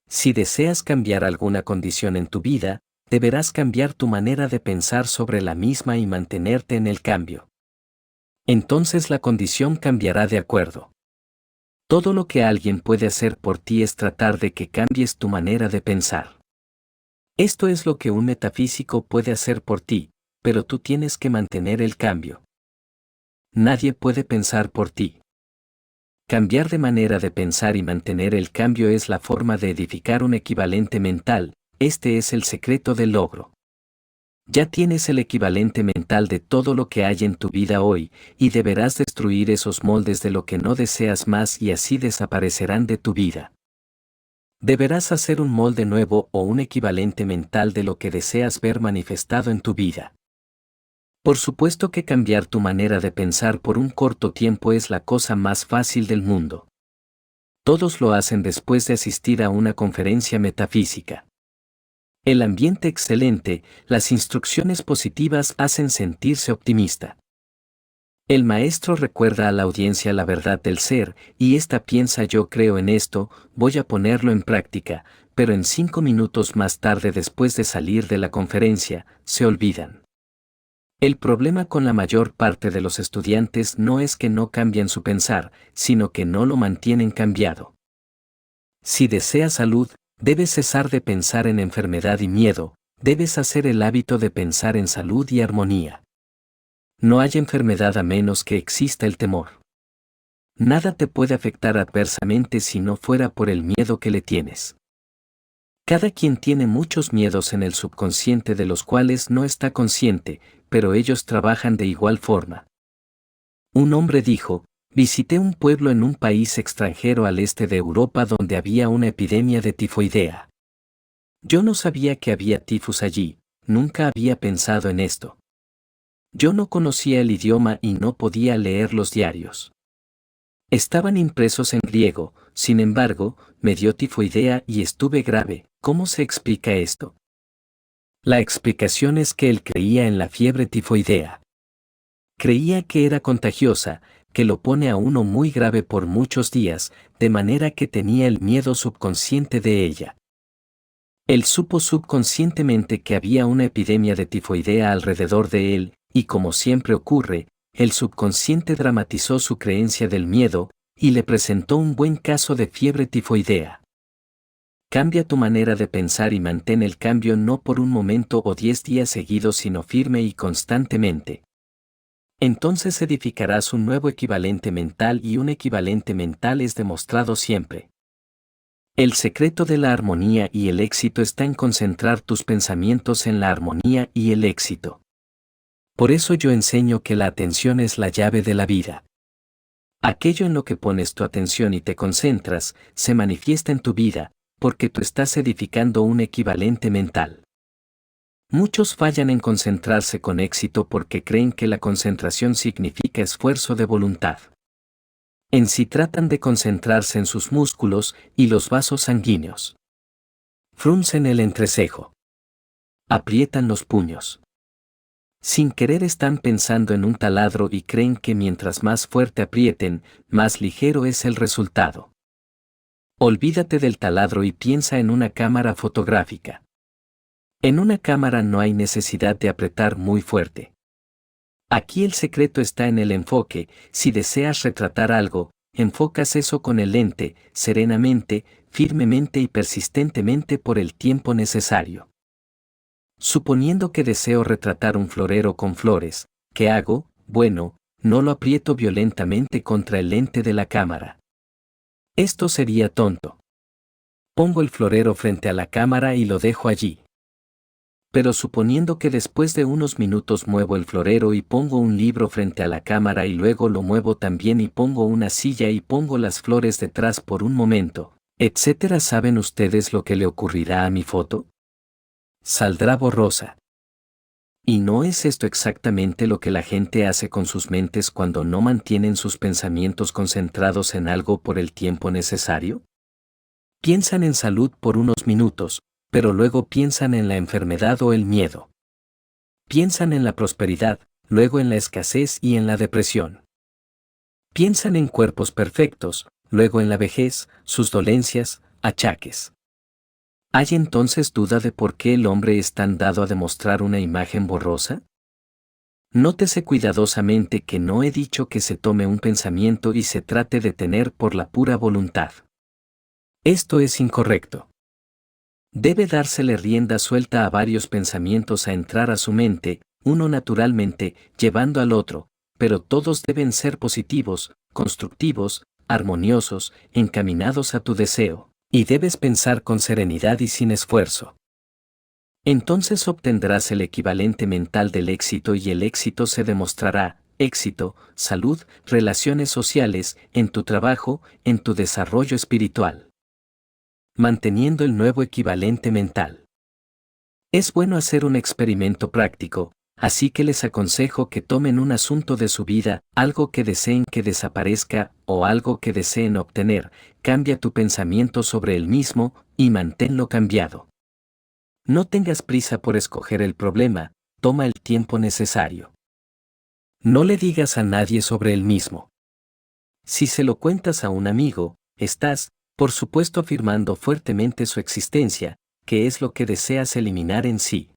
Si deseas cambiar alguna condición en tu vida, deberás cambiar tu manera de pensar sobre la misma y mantenerte en el cambio. Entonces la condición cambiará de acuerdo. Todo lo que alguien puede hacer por ti es tratar de que cambies tu manera de pensar. Esto es lo que un metafísico puede hacer por ti, pero tú tienes que mantener el cambio. Nadie puede pensar por ti. Cambiar de manera de pensar y mantener el cambio es la forma de edificar un equivalente mental, este es el secreto del logro. Ya tienes el equivalente mental de todo lo que hay en tu vida hoy, y deberás destruir esos moldes de lo que no deseas más y así desaparecerán de tu vida. Deberás hacer un molde nuevo o un equivalente mental de lo que deseas ver manifestado en tu vida. Por supuesto que cambiar tu manera de pensar por un corto tiempo es la cosa más fácil del mundo. Todos lo hacen después de asistir a una conferencia metafísica. El ambiente excelente, las instrucciones positivas hacen sentirse optimista. El maestro recuerda a la audiencia la verdad del ser, y ésta piensa yo creo en esto, voy a ponerlo en práctica, pero en 5 minutos más tarde después de salir de la conferencia, se olvidan. El problema con la mayor parte de los estudiantes no es que no cambian su pensar, sino que no lo mantienen cambiado. Si deseas salud, debes cesar de pensar en enfermedad y miedo, debes hacer el hábito de pensar en salud y armonía. No hay enfermedad a menos que exista el temor. Nada te puede afectar adversamente si no fuera por el miedo que le tienes. Cada quien tiene muchos miedos en el subconsciente de los cuales no está consciente, pero ellos trabajan de igual forma. Un hombre dijo, visité un pueblo en un país extranjero al este de Europa donde había una epidemia de tifoidea. Yo no sabía que había tifus allí, nunca había pensado en esto. Yo no conocía el idioma y no podía leer los diarios. Estaban impresos en griego, sin embargo, me dio tifoidea y estuve grave. ¿Cómo se explica esto? La explicación es que él creía en la fiebre tifoidea. Creía que era contagiosa, que lo pone a uno muy grave por muchos días, de manera que tenía el miedo subconsciente de ella. Él supo subconscientemente que había una epidemia de tifoidea alrededor de él, y como siempre ocurre, el subconsciente dramatizó su creencia del miedo, y le presentó un buen caso de fiebre tifoidea. Cambia tu manera de pensar y mantén el cambio no por un momento o 10 días seguidos sino firme y constantemente. Entonces edificarás un nuevo equivalente mental y un equivalente mental es demostrado siempre. El secreto de la armonía y el éxito está en concentrar tus pensamientos en la armonía y el éxito. Por eso yo enseño que la atención es la llave de la vida. Aquello en lo que pones tu atención y te concentras, se manifiesta en tu vida, porque tú estás edificando un equivalente mental. Muchos fallan en concentrarse con éxito porque creen que la concentración significa esfuerzo de voluntad. En sí tratan de concentrarse en sus músculos y los vasos sanguíneos. Fruncen el entrecejo. Aprietan los puños. Sin querer están pensando en un taladro y creen que mientras más fuerte aprieten, más ligero es el resultado. Olvídate del taladro y piensa en una cámara fotográfica. En una cámara no hay necesidad de apretar muy fuerte. Aquí el secreto está en el enfoque, si deseas retratar algo, enfocas eso con el lente, serenamente, firmemente y persistentemente por el tiempo necesario. Suponiendo que deseo retratar un florero con flores, ¿qué hago? Bueno, no lo aprieto violentamente contra el lente de la cámara. Esto sería tonto. Pongo el florero frente a la cámara y lo dejo allí. Pero suponiendo que después de unos minutos muevo el florero y pongo un libro frente a la cámara y luego lo muevo también y pongo una silla y pongo las flores detrás por un momento, etcétera, ¿saben ustedes lo que le ocurrirá a mi foto? Saldrá borrosa. ¿Y no es esto exactamente lo que la gente hace con sus mentes cuando no mantienen sus pensamientos concentrados en algo por el tiempo necesario? Piensan en salud por unos minutos, pero luego piensan en la enfermedad o el miedo. Piensan en la prosperidad, luego en la escasez y en la depresión. Piensan en cuerpos perfectos, luego en la vejez, sus dolencias, achaques. ¿Hay entonces duda de por qué el hombre es tan dado a demostrar una imagen borrosa? Nótese cuidadosamente que no he dicho que se tome un pensamiento y se trate de tener por la pura voluntad. Esto es incorrecto. Debe dársele rienda suelta a varios pensamientos a entrar a su mente, uno naturalmente, llevando al otro, pero todos deben ser positivos, constructivos, armoniosos, encaminados a tu deseo, y debes pensar con serenidad y sin esfuerzo. Entonces obtendrás el equivalente mental del éxito y el éxito se demostrará, éxito, salud, relaciones sociales, en tu trabajo, en tu desarrollo espiritual. Manteniendo el nuevo equivalente mental. Es bueno hacer un experimento práctico, así que les aconsejo que tomen un asunto de su vida, algo que deseen que desaparezca o algo que deseen obtener, cambia tu pensamiento sobre el mismo y manténlo cambiado. No tengas prisa por escoger el problema, toma el tiempo necesario. No le digas a nadie sobre el mismo. Si se lo cuentas a un amigo, estás, por supuesto, afirmando fuertemente su existencia, que es lo que deseas eliminar en sí.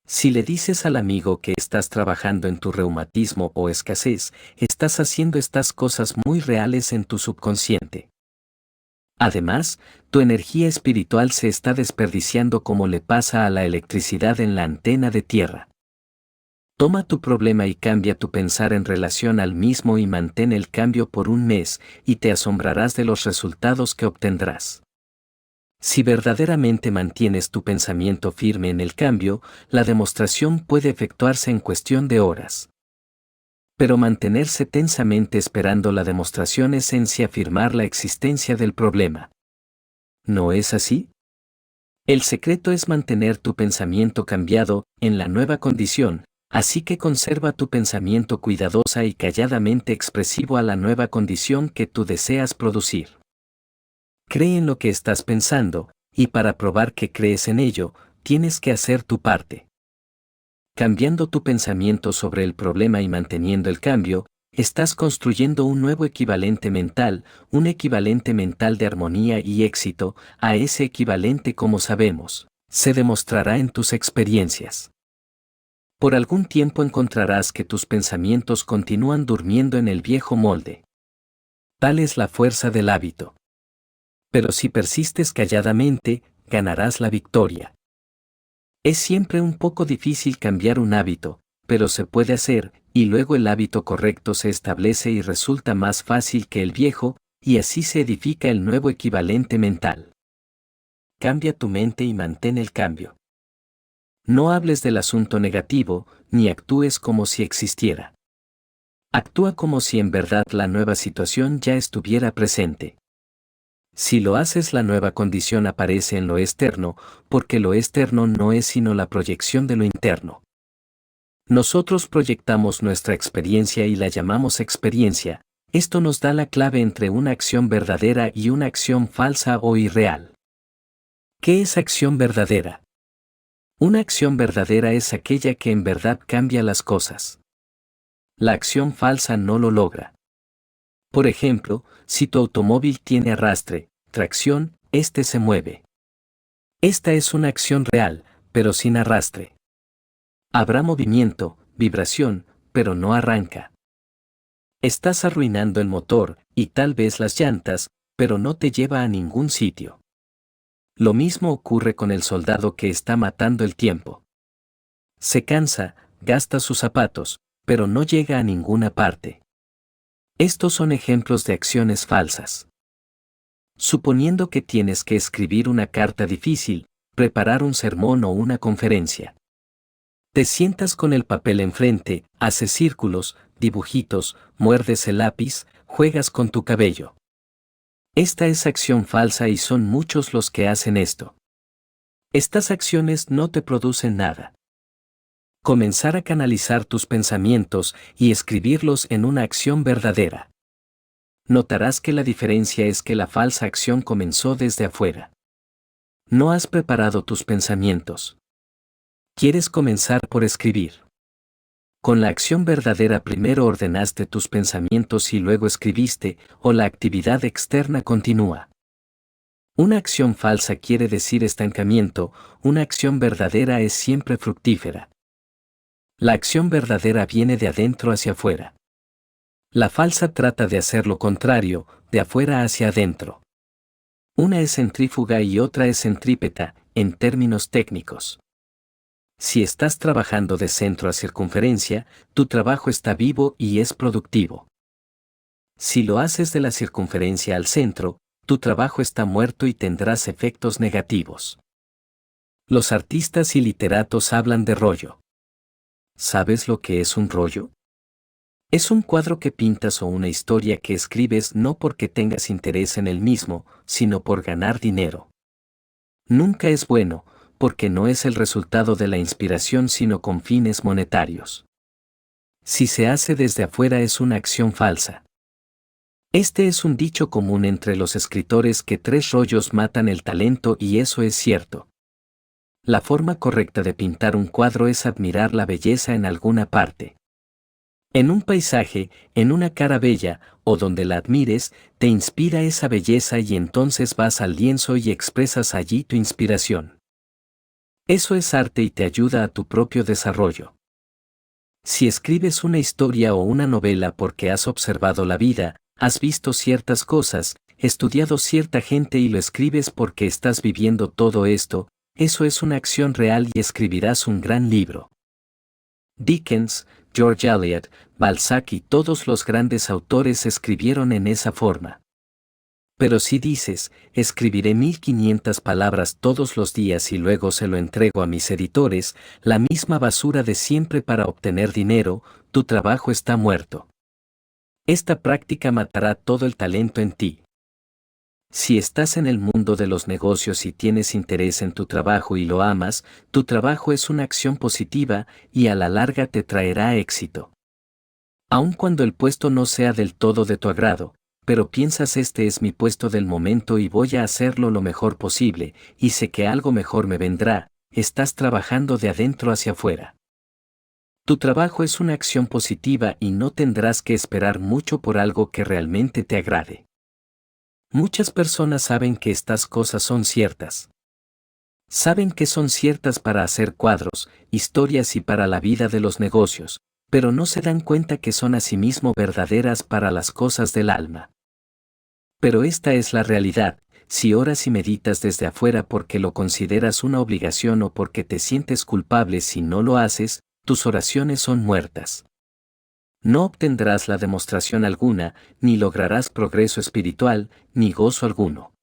Si le dices al amigo que estás trabajando en tu reumatismo o escasez, estás haciendo estas cosas muy reales en tu subconsciente. Además, tu energía espiritual se está desperdiciando como le pasa a la electricidad en la antena de tierra. Toma tu problema y cambia tu pensar en relación al mismo y mantén el cambio por un mes, y te asombrarás de los resultados que obtendrás. Si verdaderamente mantienes tu pensamiento firme en el cambio, la demostración puede efectuarse en cuestión de horas. Pero mantenerse tensamente esperando la demostración es en sí afirmar la existencia del problema. ¿No es así? El secreto es mantener tu pensamiento cambiado, en la nueva condición, así que conserva tu pensamiento cuidadosa y calladamente expresivo a la nueva condición que tú deseas producir. Cree en lo que estás pensando, y para probar que crees en ello, tienes que hacer tu parte. Cambiando tu pensamiento sobre el problema y manteniendo el cambio, estás construyendo un nuevo equivalente mental, un equivalente mental de armonía y éxito. A ese equivalente, como sabemos, se demostrará en tus experiencias. Por algún tiempo encontrarás que tus pensamientos continúan durmiendo en el viejo molde. Tal es la fuerza del hábito. Pero si persistes calladamente, ganarás la victoria. Es siempre un poco difícil cambiar un hábito, pero se puede hacer, y luego el hábito correcto se establece y resulta más fácil que el viejo, y así se edifica el nuevo equivalente mental. Cambia tu mente y mantén el cambio. No hables del asunto negativo, ni actúes como si existiera. Actúa como si en verdad la nueva situación ya estuviera presente. Si lo haces, la nueva condición aparece en lo externo, porque lo externo no es sino la proyección de lo interno. Nosotros proyectamos nuestra experiencia y la llamamos experiencia. Esto nos da la clave entre una acción verdadera y una acción falsa o irreal. ¿Qué es acción verdadera? Una acción verdadera es aquella que en verdad cambia las cosas. La acción falsa no lo logra. Por ejemplo, si tu automóvil tiene arrastre, tracción, este se mueve. Esta es una acción real, pero sin arrastre. Habrá movimiento, vibración, pero no arranca. Estás arruinando el motor, y tal vez las llantas, pero no te lleva a ningún sitio. Lo mismo ocurre con el soldado que está matando el tiempo. Se cansa, gasta sus zapatos, pero no llega a ninguna parte. Estos son ejemplos de acciones falsas. Suponiendo que tienes que escribir una carta difícil, preparar un sermón o una conferencia. Te sientas con el papel enfrente, haces círculos, dibujitos, muerdes el lápiz, juegas con tu cabello. Esta es acción falsa y son muchos los que hacen esto. Estas acciones no te producen nada. Comenzar a canalizar tus pensamientos y escribirlos en una acción verdadera. Notarás que la diferencia es que la falsa acción comenzó desde afuera. No has preparado tus pensamientos. Quieres comenzar por escribir. Con la acción verdadera primero ordenaste tus pensamientos y luego escribiste, o la actividad externa continúa. Una acción falsa quiere decir estancamiento, una acción verdadera es siempre fructífera. La acción verdadera viene de adentro hacia afuera. La falsa trata de hacer lo contrario, de afuera hacia adentro. Una es centrífuga y otra es centrípeta, en términos técnicos. Si estás trabajando de centro a circunferencia, tu trabajo está vivo y es productivo. Si lo haces de la circunferencia al centro, tu trabajo está muerto y tendrás efectos negativos. Los artistas y literatos hablan de rollo. ¿Sabes lo que es un rollo? Es un cuadro que pintas o una historia que escribes no porque tengas interés en el mismo, sino por ganar dinero. Nunca es bueno, porque no es el resultado de la inspiración sino con fines monetarios. Si se hace desde afuera es una acción falsa. Este es un dicho común entre los escritores que 3 rollos matan el talento y eso es cierto. La forma correcta de pintar un cuadro es admirar la belleza en alguna parte. En un paisaje, en una cara bella, o donde la admires, te inspira esa belleza y entonces vas al lienzo y expresas allí tu inspiración. Eso es arte y te ayuda a tu propio desarrollo. Si escribes una historia o una novela porque has observado la vida, has visto ciertas cosas, estudiado cierta gente y lo escribes porque estás viviendo todo esto, eso es una acción real y escribirás un gran libro. Dickens, George Eliot, Balzac y todos los grandes autores escribieron en esa forma. Pero si dices, escribiré 1500 palabras todos los días y luego se lo entrego a mis editores, la misma basura de siempre para obtener dinero, tu trabajo está muerto. Esta práctica matará todo el talento en ti. Si estás en el mundo de los negocios y tienes interés en tu trabajo y lo amas, tu trabajo es una acción positiva y a la larga te traerá éxito. Aun cuando el puesto no sea del todo de tu agrado, pero piensas este es mi puesto del momento y voy a hacerlo lo mejor posible, y sé que algo mejor me vendrá, estás trabajando de adentro hacia afuera. Tu trabajo es una acción positiva y no tendrás que esperar mucho por algo que realmente te agrade. Muchas personas saben que estas cosas son ciertas. Saben que son ciertas para hacer cuadros, historias y para la vida de los negocios, pero no se dan cuenta que son asimismo verdaderas para las cosas del alma. Pero esta es la realidad, si oras y meditas desde afuera porque lo consideras una obligación o porque te sientes culpable si no lo haces, tus oraciones son muertas. No obtendrás la demostración alguna, ni lograrás progreso espiritual, ni gozo alguno.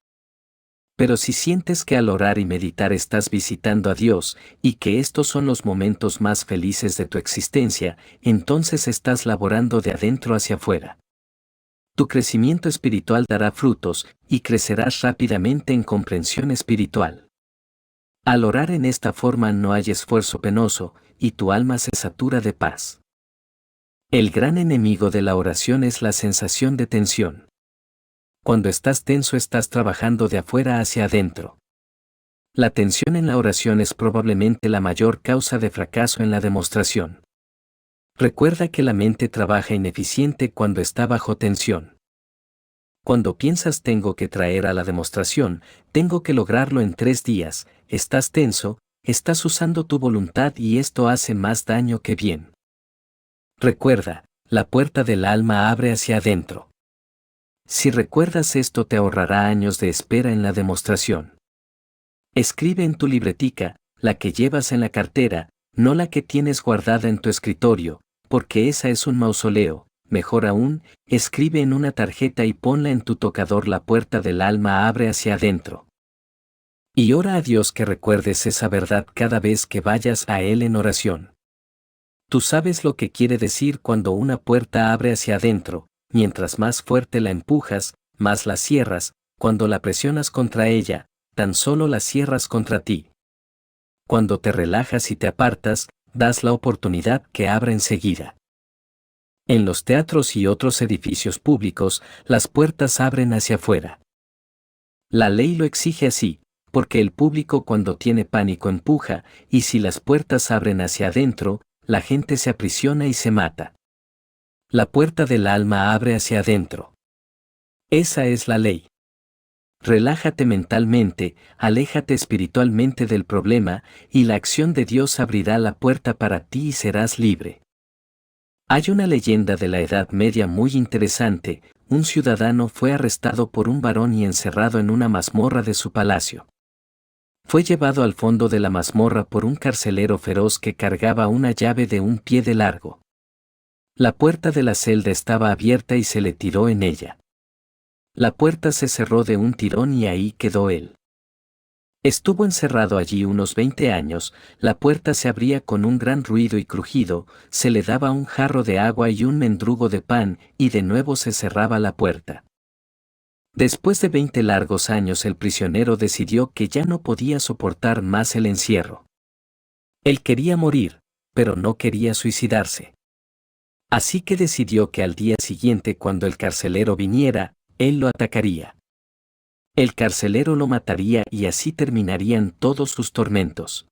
Pero si sientes que al orar y meditar estás visitando a Dios, y que estos son los momentos más felices de tu existencia, entonces estás laborando de adentro hacia afuera. Tu crecimiento espiritual dará frutos, y crecerás rápidamente en comprensión espiritual. Al orar en esta forma no hay esfuerzo penoso, y tu alma se satura de paz. El gran enemigo de la oración es la sensación de tensión. Cuando estás tenso estás trabajando de afuera hacia adentro. La tensión en la oración es probablemente la mayor causa de fracaso en la demostración. Recuerda que la mente trabaja ineficiente cuando está bajo tensión. Cuando piensas tengo que traer a la demostración, tengo que lograrlo en 3 días, estás tenso, estás usando tu voluntad y esto hace más daño que bien. Recuerda, la puerta del alma abre hacia adentro. Si recuerdas esto te ahorrará años de espera en la demostración. Escribe en tu libretica, la que llevas en la cartera, no la que tienes guardada en tu escritorio, porque esa es un mausoleo. Mejor aún, escribe en una tarjeta y ponla en tu tocador. La puerta del alma abre hacia adentro. Y ora a Dios que recuerdes esa verdad cada vez que vayas a Él en oración. Tú sabes lo que quiere decir cuando una puerta abre hacia adentro, mientras más fuerte la empujas, más la cierras, cuando la presionas contra ella, tan solo la cierras contra ti. Cuando te relajas y te apartas, das la oportunidad que abra enseguida. En los teatros y otros edificios públicos, las puertas abren hacia afuera. La ley lo exige así, porque el público cuando tiene pánico empuja, y si las puertas abren hacia adentro, la gente se aprisiona y se mata. La puerta del alma abre hacia adentro. Esa es la ley. relájate mentalmente, aléjate espiritualmente del problema, y la acción de Dios abrirá la puerta para ti y serás libre. Hay una leyenda de la Edad Media muy interesante. Un ciudadano fue arrestado por un varón y encerrado en una mazmorra de su palacio. Fue llevado al fondo de la mazmorra por un carcelero feroz que cargaba una llave de un pie de largo. La puerta de la celda estaba abierta y se le tiró en ella. La puerta se cerró de un tirón y ahí quedó él. Estuvo encerrado allí unos 20 años, la puerta se abría con un gran ruido y crujido, se le daba un jarro de agua y un mendrugo de pan, y de nuevo se cerraba la puerta. Después de 20 largos años el prisionero decidió que ya no podía soportar más el encierro. Él quería morir, pero no quería suicidarse. Así que decidió que al día siguiente, cuando el carcelero viniera, él lo atacaría. El carcelero lo mataría y así terminarían todos sus tormentos.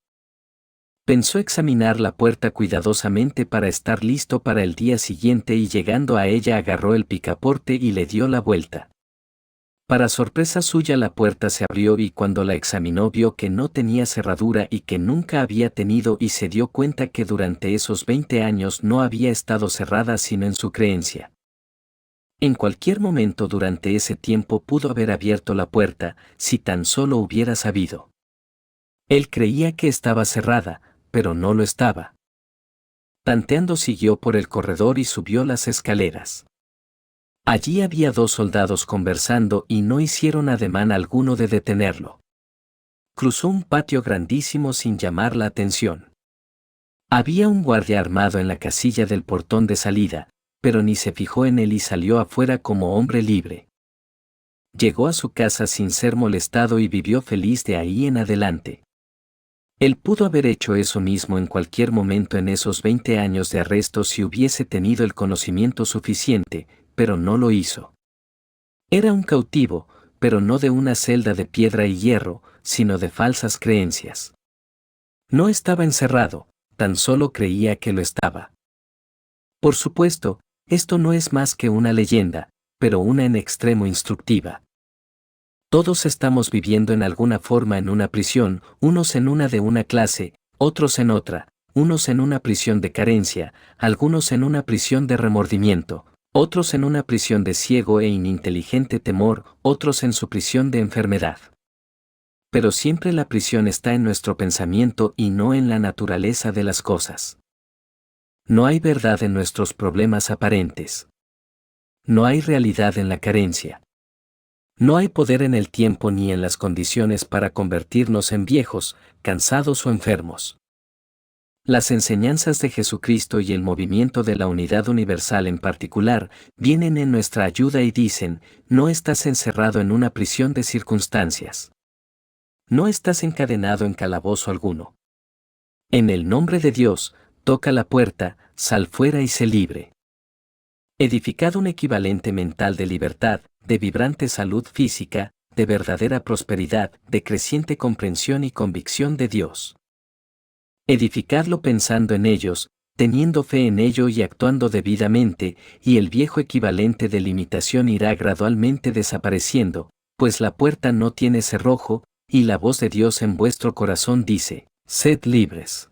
Pensó examinar la puerta cuidadosamente para estar listo para el día siguiente y llegando a ella agarró el picaporte y le dio la vuelta. Para sorpresa suya la puerta se abrió y cuando la examinó vio que no tenía cerradura y que nunca había tenido y se dio cuenta que durante esos 20 años no había estado cerrada sino en su creencia. En cualquier momento durante ese tiempo pudo haber abierto la puerta, si tan solo hubiera sabido. Él creía que estaba cerrada, pero no lo estaba. Tanteando siguió por el corredor y subió las escaleras. Allí había 2 soldados conversando y no hicieron ademán alguno de detenerlo. Cruzó un patio grandísimo sin llamar la atención. Había un guardia armado en la casilla del portón de salida, pero ni se fijó en él y salió afuera como hombre libre. Llegó a su casa sin ser molestado y vivió feliz de ahí en adelante. Él pudo haber hecho eso mismo en cualquier momento en esos 20 años de arresto si hubiese tenido el conocimiento suficiente, pero no lo hizo. Era un cautivo, pero no de una celda de piedra y hierro, sino de falsas creencias. No estaba encerrado, tan solo creía que lo estaba. Por supuesto, esto no es más que una leyenda, pero una en extremo instructiva. Todos estamos viviendo en alguna forma en una prisión, unos en una de una clase, otros en otra, unos en una prisión de carencia, algunos en una prisión de remordimiento, otros en una prisión de ciego e ininteligente temor, otros en su prisión de enfermedad. Pero siempre la prisión está en nuestro pensamiento y no en la naturaleza de las cosas. No hay verdad en nuestros problemas aparentes. No hay realidad en la carencia. No hay poder en el tiempo ni en las condiciones para convertirnos en viejos, cansados o enfermos. Las enseñanzas de Jesucristo y el movimiento de la unidad universal en particular vienen en nuestra ayuda y dicen, no estás encerrado en una prisión de circunstancias. No estás encadenado en calabozo alguno. En el nombre de Dios, toca la puerta, sal fuera y sé libre. Edificad un equivalente mental de libertad, de vibrante salud física, de verdadera prosperidad, de creciente comprensión y convicción de Dios. Edificadlo pensando en ellos, teniendo fe en ello y actuando debidamente, y el viejo equivalente de limitación irá gradualmente desapareciendo, pues la puerta no tiene cerrojo, y la voz de Dios en vuestro corazón dice, sed libres.